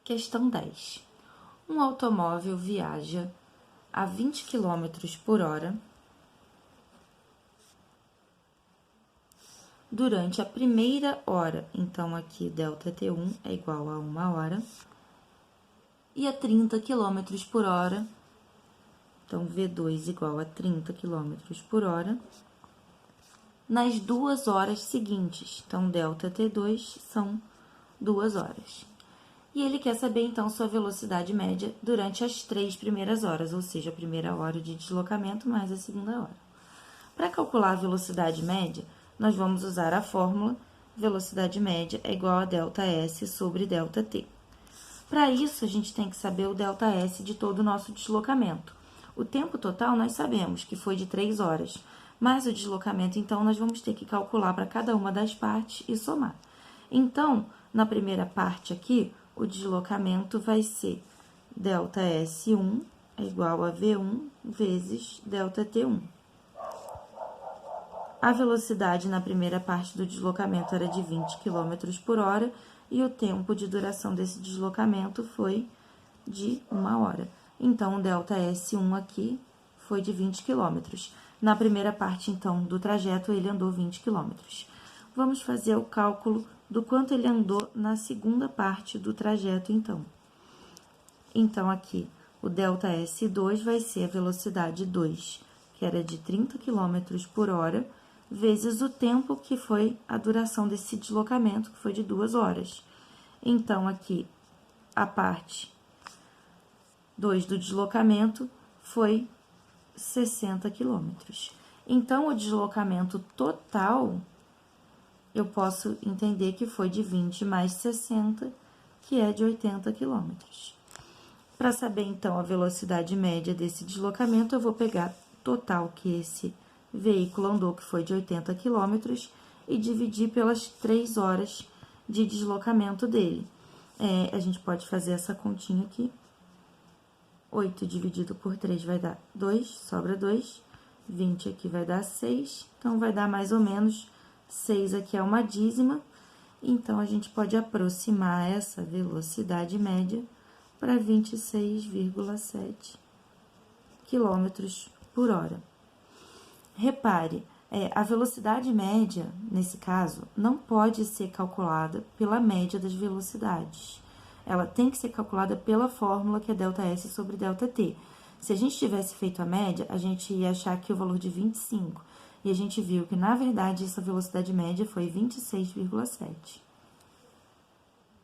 Questão 10. Um automóvel viaja a 20 km por hora durante a primeira hora. Então, aqui, ΔT1 é igual a 1 hora. E a 30 km por hora, então, V2 igual a 30 km por hora, nas 2 horas seguintes. Então, ΔT2 são 2 horas. E ele quer saber, então, sua velocidade média durante as 3 primeiras horas, ou seja, a primeira hora de deslocamento mais a segunda hora. Para calcular a velocidade média, nós vamos usar a fórmula velocidade média é igual a ΔS sobre ΔT. Para isso, a gente tem que saber o ΔS de todo o nosso deslocamento. O tempo total nós sabemos que foi de 3 horas, mas o deslocamento, então, nós vamos ter que calcular para cada uma das partes e somar. Então, na primeira parte aqui, o deslocamento vai ser ΔS1 é igual a V1 vezes ΔT1. A velocidade na primeira parte do deslocamento era de 20 km por hora e o tempo de duração desse deslocamento foi de 1 hora. Então, o ΔS1 aqui foi de 20 km. Na primeira parte, então, do trajeto, ele andou 20 km. Vamos fazer o cálculo do quanto ele andou na segunda parte do trajeto, então. Então, aqui, o ΔS2 vai ser a velocidade 2, que era de 30 km por hora, vezes o tempo que foi a duração desse deslocamento, que foi de 2 horas. Então, aqui, a parte 2 do deslocamento foi 60 km. Então, o deslocamento total, eu posso entender que foi de 20 mais 60, que é de 80 km. Para saber, então, a velocidade média desse deslocamento, eu vou pegar o total que esse veículo andou, que foi de 80 km, e dividir pelas 3 horas de deslocamento dele. A gente pode fazer essa continha aqui. 8 dividido por 3 vai dar 2, sobra 2. 20 aqui vai dar 6, então vai dar mais ou menos 6 aqui é uma dízima, então a gente pode aproximar essa velocidade média para 26,7 km por hora. Repare, a velocidade média, nesse caso, não pode ser calculada pela média das velocidades. Ela tem que ser calculada pela fórmula que é ΔS sobre ΔT. Se a gente tivesse feito a média, a gente ia achar aqui o valor de 25. E a gente viu que, na verdade, essa velocidade média foi 26,7.